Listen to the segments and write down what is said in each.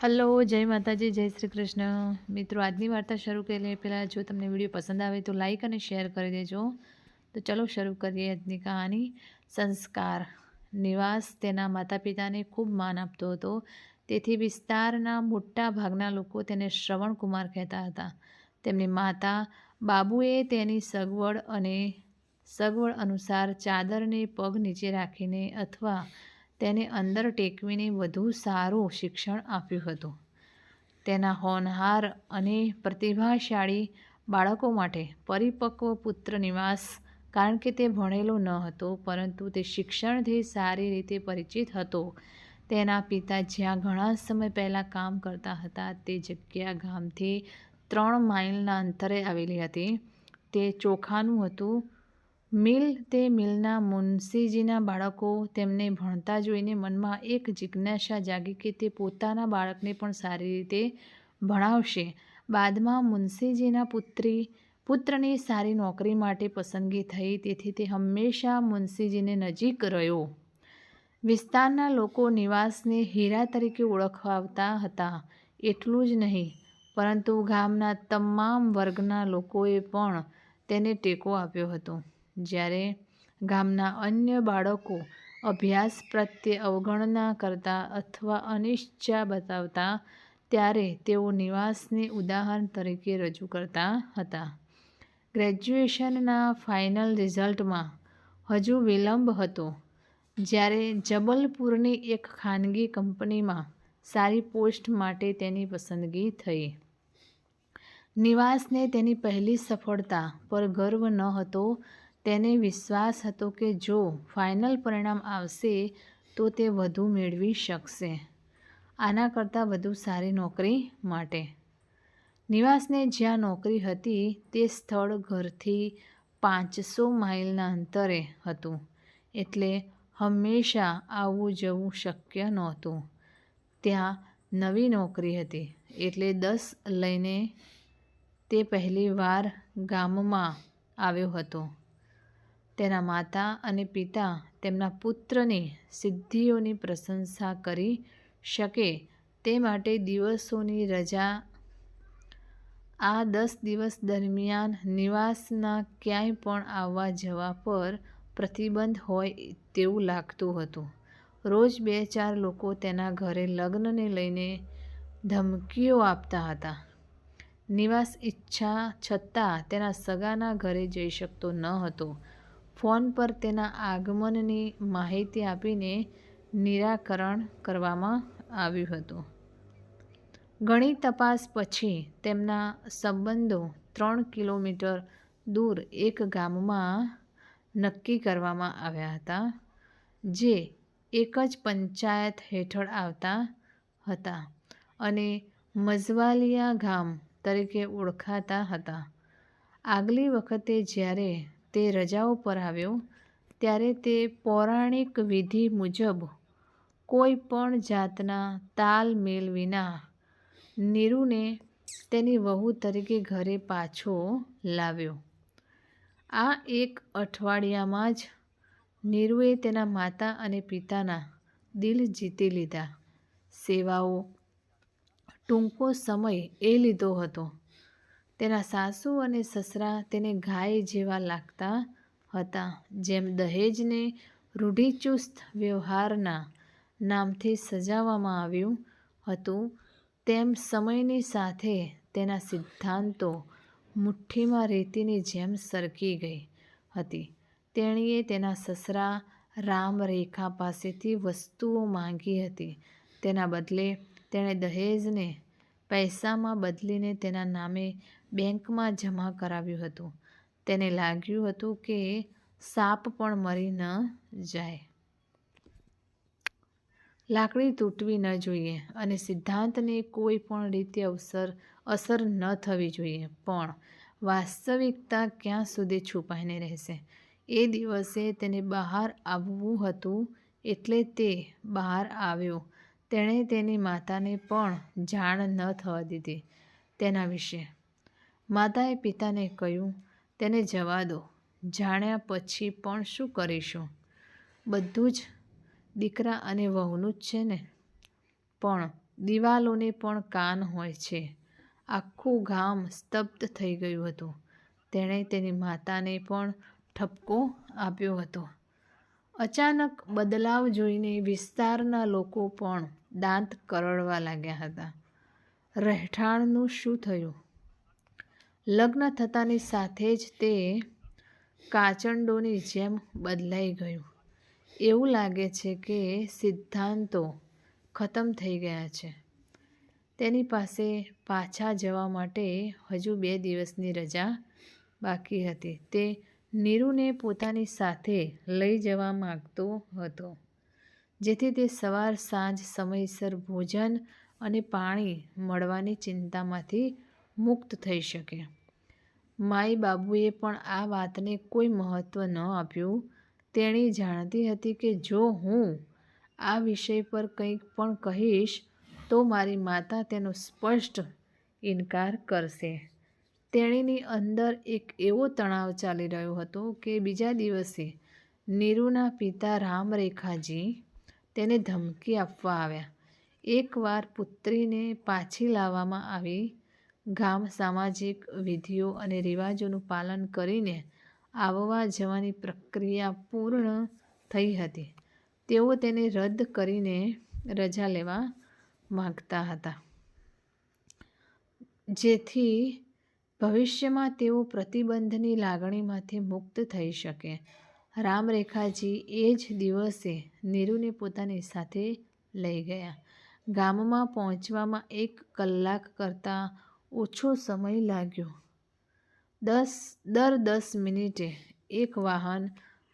Hello, જય માતાજી, જય શ્રી કૃષ્ણ. મિત્રો, આજની વાર્તા શરૂ કરીએ પહેલાં જો તમને વિડીયો પસંદ આવે તો લાઈક અને શેર કરી દેજો. તો ચલો શરૂ કરીએ આજની કહાની. સંસ્કાર. નિવાસ તેના માતા પિતાને ખૂબ માન આપતો હતો. તેથી વિસ્તારના મોટા ભાગના લોકો તેને શ્રવણકુમાર કહેતા હતા. તેમની માતા બાબુએ તેની સગવડ અનુસાર ચાદરને પગ નીચે રાખીને અથવા તેને અંદર ટેકવીને વધુ સારું શિક્ષણ આપ્યું હતું. તેના હોનહાર અને પ્રતિભાશાળી બાળકો માટે પરિપક્વ પુત્ર નિવાસ, કારણ કે તે ભણેલો ન હતો પરંતુ તે શિક્ષણથી સારી રીતે પરિચિત હતો. તેના પિતા જ્યાં ઘણા સમય પહેલાં કામ કરતા હતા તે જગ્યા ગામથી 3 માઇલના અંતરે આવેલી હતી. તે ચોખાનું હતું મિલ. તે મિલના મુનશીજીના બાળકો તેમને ભણતા જોઈને મનમાં એક જિજ્ઞાસા જાગી કે તે પોતાના બાળકને પણ સારી રીતે ભણાવશે. બાદમાં મુનશીજીના પુત્રની સારી નોકરી માટે પસંદગી થઈ, તેથી તે હંમેશા મુનશીજીની નજીક રહ્યો. વિસ્તારના લોકો નિવાસને હીરા તરીકે ઓળખાવતા હતા. એટલું જ નહીં, પરંતુ ગામના તમામ વર્ગના લોકોએ પણ તેને ટેકો આપ્યો હતો. જ્યારે ગામના અન્ય બાળકો અભ્યાસ પ્રત્યે અવગણના કરતા અથવા અનિચ્છા બતાવતા, ત્યારે તેઓ નિવાસને ઉદાહરણ તરીકે રજૂ કરતા હતા. ગ્રેજ્યુએશનના ફાઇનલ રિઝલ્ટમાં હજુ વિલંબ હતો, જ્યારે જબલપુરની એક ખાનગી કંપનીમાં સારી પોસ્ટ માટે તેની પસંદગી થઈ. નિવાસને તેની પહેલી સફળતા પર ગર્વ ન હતો. તેને વિશ્વાસ હતો કે જો ફાઇનલ પરિણામ આવશે તો તે વધુ મેળવી શકશે, આના કરતાં વધુ સારી નોકરી માટે. નિવાસને જ્યાં નોકરી હતી તે સ્થળ ઘરથી 500 માઇલના અંતરે હતું, એટલે હંમેશા આવવું જવું શક્ય નહોતું. ત્યાં નવી નોકરી હતી, એટલે 10 લઈને તે પહેલી વાર ગામમાં આવ્યો હતો. તેના માતા અને પિતા તેમના પુત્રની સિદ્ધિઓની પ્રશંસા કરી શકે તે માટે દિવસોની રજા. આ 10 દિવસ દરમિયાન નિવાસના ક્યાંય પણ આવવા જવા પર પ્રતિબંધ હોય તેવું લાગતું હતું. રોજ 2-4 લોકો તેના ઘરે લગ્નને લઈને ધમકીઓ આપતા હતા. નિવાસ ઈચ્છા છતાં તેના સગાના ઘરે જઈ શકતો ન હતો. ફોન પર તેના આગમનની માહિતી આપીને નિરાકરણ કરવામાં આવ્યું હતું. ઘણી તપાસ પછી તેમના સંબંધો 3 કિલોમીટર દૂર એક ગામમાં નક્કી કરવામાં આવ્યા હતા, જે એક જ પંચાયત હેઠળ આવતા હતા અને મઝવાલિયા ગામ તરીકે ઓળખાતા હતા. આગલી વખતે જ્યારે તે રજાઓ પર આવ્યો, ત્યારે તે પૌરાણિક વિધિ મુજબ કોઈ પણ જાતના તાલમેલ વિના નીરુને તેની વહુ તરીકે ઘરે પાછો લાવ્યો. આ એક અઠવાડિયામાં જ નીરુએ તેના માતા અને પિતાના દિલ જીતી લીધા. સેવાઓ ટૂંકો સમય એ લીધો હતો. તેના સાસુ અને સસરા તેને ગાય જેવા લાગતા હતા. જેમ દહેજને રૂઢિચુસ્ત વ્યવહારના નામથી સજાવવામાં આવ્યું હતું, તેમ સમયની સાથે તેના સિદ્ધાંતો મુઠ્ઠીમાં રેતીની જેમ સરકી ગઈ હતી. તેણીએ તેના સસરા રામરેખા પાસેથી વસ્તુઓ માંગી હતી. તેના બદલે તેણે દહેજને પૈસામાં બદલીને તેના નામે બેંકમાં જમા કરાવ્યું હતું. તેને લાગ્યું હતું કે સાપ પણ મરી ન જાય. લાકડી તૂટવી ન જોઈએ અને સિદ્ધાંતને કોઈ પણ રીતે અસર ન થવી જોઈએ. પણ વાસ્તવિકતા ક્યાં સુધી છુપાઈને રહેશે? એ દિવસે તેને બહાર આવવું હતું, એટલે તે બહાર આવ્યો. તેણે તેની માતાને પણ જાણ ન થવા દીધી તેના વિશે. માતાએ પિતાને કહ્યું, તેને જવા દો. જાણ્યા પછી પણ શું કરીશું? બધું જ દીકરા અને વહુનું જ છે ને. પણ દિવાલોને પણ કાન હોય છે. આખું ગામ સ્તબ્ધ થઈ ગયું હતું. તેણે તેની માતાને પણ ઠપકો આપ્યો હતો. અચાનક બદલાવ જોઈને વિસ્તારના લોકો પણ દાંત કરડવા લાગ્યા હતા. રહેઠાણનું શું થયું? લગ્ન થતાની સાથે જ તે કાચંડોની જેમ બદલાઈ ગયું. એવું લાગે છે કે સિદ્ધાંતો ખતમ થઈ ગયા છે. તેની પાસે પાછા જવા માટે હજુ 2 દિવસની રજા બાકી હતી. તે નીરુને પોતાની સાથે લઈ જવા માંગતો હતો, જેથી તે સવાર સાંજ સમયસર ભોજન અને પાણી મળવાની ચિંતામાંથી મુક્ત થઈ શકે. માઈ બાબુએ પણ આ વાતને કોઈ મહત્ત્વ ન આપ્યું. તેણી જાણતી હતી કે જો હું આ વિષય પર કંઈ પણ કહીશ તો મારી માતા તેનો સ્પષ્ટ ઇનકાર કરશે. તેણીની અંદર એક એવો તણાવ ચાલી રહ્યો હતો કે બીજા દિવસે નીરુના પિતા રામરેખાજી તેને ધમકી આપવા આવ્યા. એકવાર પુત્રીને પાછી લાવવામાં આવી. ગામ સામાજિક વિધિઓ અને રિવાજોનું પાલન કરીને આવવા જવાની પ્રક્રિયા પૂર્ણ થઈ હતી. તેઓ તેને રદ કરીને રજા લેવા માંગતા હતા, જેથી ભવિષ્યમાં તેઓ પ્રતિબંધની લાગણીમાંથી મુક્ત થઈ શકે. રામરેખાજી એ જ દિવસે નીરુને પોતાની સાથે લઈ ગયા. ગામમાં પહોંચવામાં 1 કલાક કરતાં ઓછો સમય લાગ્યો. દર 10 મિનિટે એક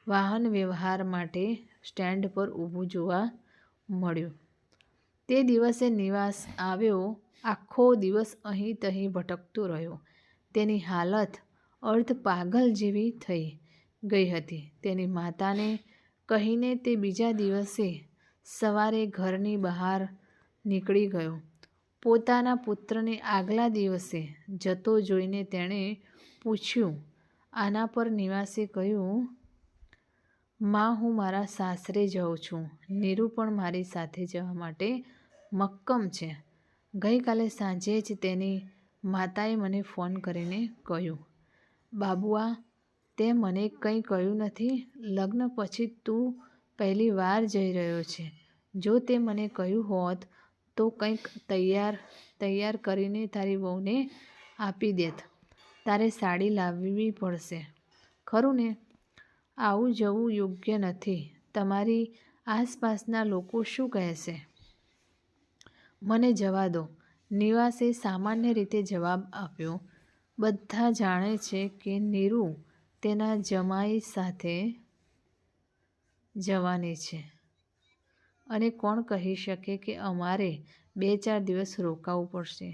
વાહન વ્યવહાર માટે સ્ટેન્ડ પર ઊભું જોવા મળ્યું. તે દિવસે નિવાસ આવ્યો. આખો દિવસ અહીં તહીં ભટકતો રહ્યો. તેની હાલત અર્ધ પાગલ જેવી થઈ ગઈ હતી. તેની માતાને કહીને તે બીજા દિવસે સવારે ઘરની બહાર નીકળી ગયો. પોતાના પુત્રને આગલા દિવસે જતો જોઈને તેણે પૂછ્યું. આના પર નિવાસે કહ્યું, માં, હું મારા સાસરે જાઉં છું. નીરુ પણ મારી સાથે જવા માટે મક્કમ છે. ગઈકાલે સાંજે જ તેની માતાએ મને ફોન કરીને કહ્યું. બાબુઆ, તે મને કંઈ કહ્યું નથી. લગ્ન પછી તું પહેલી વાર જઈ રહ્યો છે. જો તે મને કહ્યું હોત તો કંઈક તૈયાર કરીને તારી વહુને આપી દેત. તારે સાડી લાવવી પડશે, ખરું ને? આવું જવું યોગ્ય નથી. તમારી આસપાસના લોકો શું કહેશે? મને જવા દો, નિવાસે સામાન્ય રીતે જવાબ આપ્યો. બધા જાણે છે કે નીરુ તેના જમાઈ સાથે જવાની છે અને કોણ કહી શકે કે અમારે 2-4 દિવસ રોકાવું પડશે.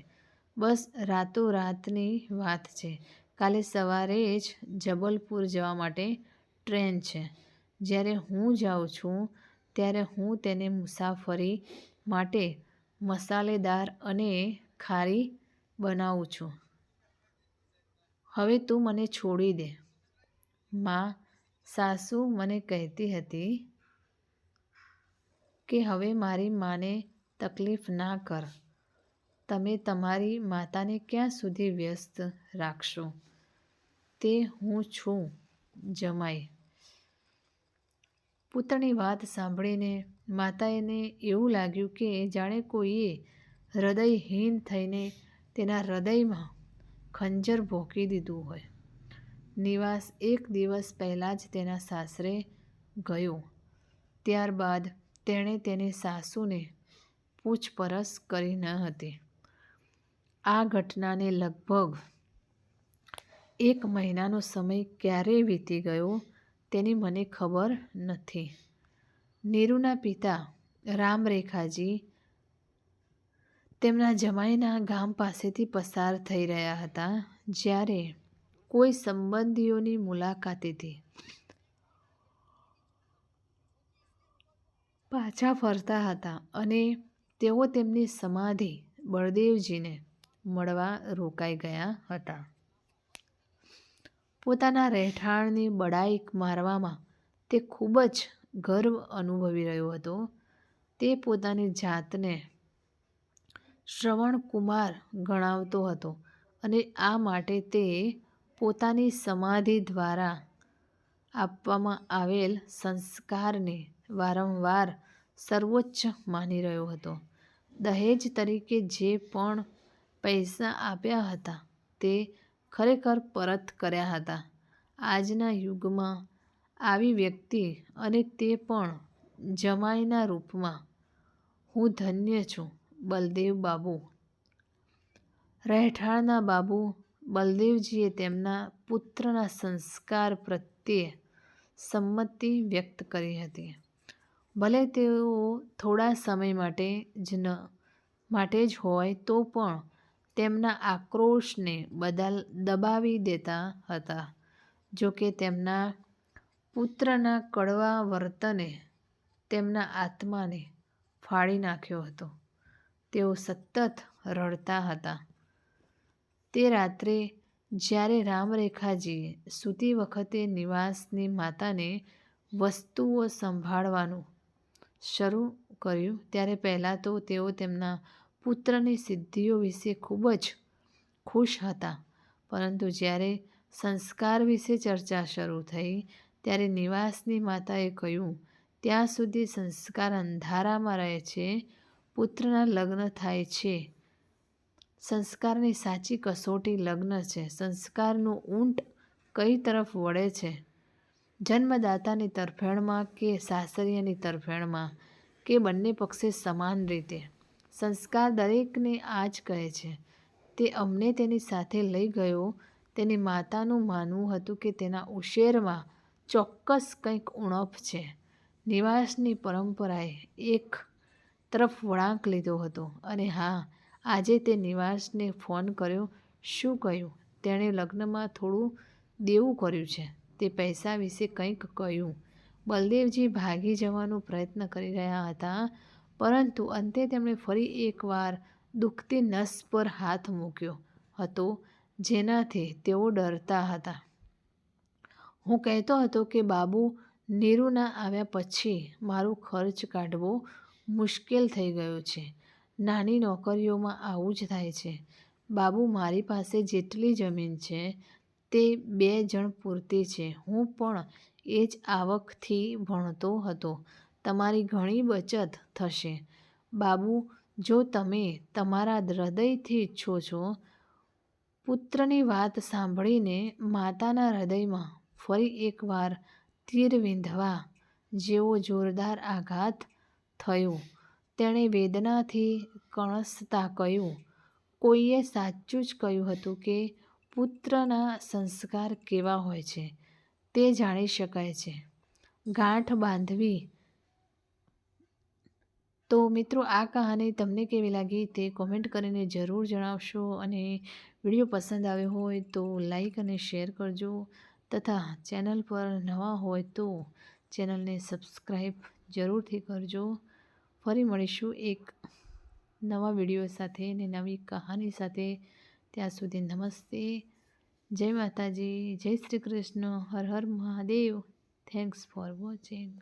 બસ રાતોરાતની વાત છે. કાલે સવારે જ જબલપુર જવા માટે ટ્રેન છે. જ્યારે હું જાઉં છું ત્યારે હું તેને મુસાફરી માટે મસાલેદાર અને ખારી બનાવું છું. હવે તું મને છોડી દે. માં, સાસુ મને કહેતી હતી કે હવે મારી માને તકલીફ ના કર. તમે તમારી માતાને ક્યાં સુધી વ્યસ્ત રાખશો? તે હું છું જમાઈ. પુત્રની વાત સાંભળીને માતાને એવું લાગ્યું કે જાણે કોઈએ હૃદયહીન થઈને તેના હૃદયમાં ખંજર ભોંકી દીધું હોય. નિવાસ 1 દિવસ પહેલાં જ તેના સાસરે ગયો. ત્યારબાદ તેણે તેની સાસુને પૂછપરછ કરી ન હતી. આ ઘટનાને લગભગ 1 મહિનાનો સમય ક્યારે વીતી ગયો તેની મને ખબર નથી. નીરુના પિતા રામરેખાજી તેમના જમાઈના ગામ પાસેથી પસાર થઈ રહ્યા હતા, જ્યારે કોઈ સંબંધીઓની મુલાકાતેથી પાછા ફરતા હતા અને તેઓ તેમની સમાધિ બળદેવજીને મળવા રોકાઈ ગયા હતા. પોતાના રહેઠાણની બડાઈ મારવામાં તે ખૂબ જ ગર્વ અનુભવી રહ્યો હતો. તે પોતાની જાતને શ્રવણકુમાર ગણાવતો હતો અને આ માટે તે પોતાની સમાધિ દ્વારા આપવામાં આવેલ સંસ્કારને વારંવાર સર્વોચ્ચ માની રહ્યો હતો. દહેજ તરીકે જે પણ પૈસા આપ્યા હતા તે ખરેખર પરત કર્યા હતા. આજના યુગમાં આવી વ્યક્તિ, અને તે પણ જમાઈના રૂપમાં. હું ધન્ય છું. બલદેવ બાબુ. રહેઠાણના બાબુ બલદેવજીએ તેમના પુત્રના સંસ્કાર પ્રત્યે સંમતિ વ્યક્ત કરી હતી. ભલે તેઓ થોડા સમય માટે જ હોય તો પણ તેમના આક્રોશને દબાવી દેતા હતા. જોકે તેમના પુત્રના કડવા વર્તને તેમના આત્માને ફાડી નાખ્યો હતો. તેઓ સતત રડતા હતા. તે રાત્રે જ્યારે રામરેખાજીએ સૂતી વખતે નિવાસની માતાને વસ્તુઓ સંભાળવાનું શરૂ કર્યું ત્યારે પહેલાં તો તેઓ તેમના પુત્રની સિદ્ધિઓ વિશે ખૂબ જ ખુશ હતા, પરંતુ જ્યારે સંસ્કાર વિશે ચર્ચા શરૂ થઈ ત્યારે નિવાસની માતાએ કહ્યું, ત્યાં સુધી સંસ્કાર અંધારામાં રહે છે, પુત્રના લગ્ન થાય છે. સંસ્કારની સાચી કસોટી લગ્ન છે. સંસ્કારનું ઊંટ કઈ તરફ વળે છે? જન્મદાતાની તરફેણમાં કે સાસરિયાની તરફેણમાં, કે બંને પક્ષે સમાન રીતે? સંસ્કાર દરેકને આ જ કહે છે. તે અમને તેની સાથે લઈ ગયો. તેની માતાનું માનવું હતું કે તેના ઉછેરમાં ચોક્કસ કંઈક ઉણપ છે. નિવાસની પરંપરાએ એક તરફ વળાંક લીધો હતો. અને હા, આજે તે નિવાસને ફોન કર્યો. શું કહ્યું? તેણે લગ્નમાં થોડું દેવું કર્યું છે. તે પૈસા વિશે કંઈક કહ્યું. બલદેવજી ભાગી જવાનો પ્રયત્ન કરી રહ્યા હતા, પરંતુ અંતે તેમણે ફરી એકવાર દુખતી નસ પર હાથ મૂક્યો હતો, જેનાથી તેઓ ડરતા હતા. હું કહેતો હતો કે બાબુ નીરુના આવ્યા પછી મારો ખર્ચ કાઢવો મુશ્કેલ થઈ ગયો છે. નાની નોકરીઓમાં આવું જ થાય છે. બાબુ, મારી પાસે જેટલી જમીન છે તે 2 જણ પૂરતી છે. હું પણ એ જ આવકથી ભણતો હતો. તમારી ઘણી બચત થશે. બાબુ, જો તમે તમારા હૃદયથી ઈચ્છો છો. પુત્રની વાત સાંભળીને માતાના હૃદયમાં ફરી એકવાર તીર વિંધવા જેવો જોરદાર આઘાત થયો. તેણે વેદનાથી કણસતા કહ્યું, કોઈએ સાચું જ કહ્યું હતું કે પુત્રના સંસ્કાર કેવા હોય છે તે જાણી શકાય છે. ગાંઠ બાંધવી. તો મિત્રો, આ કહાની તમને કેવી લાગી તે કોમેન્ટ કરીને જરૂર જણાવશો. અને વિડીયો પસંદ આવ્યો હોય તો લાઈક અને શેર કરજો, તથા ચેનલ પર નવા હોય તો ચેનલને સબસ્ક્રાઈબ જરૂરથી કરજો. ફરી મળીશું એક નવા વિડીયો સાથે અને નવી કહાની સાથે. ત્યાં સુધી નમસ્તે. જય માતાજી, જય શ્રી કૃષ્ણ, હર હર મહાદેવ. Thanks for watching.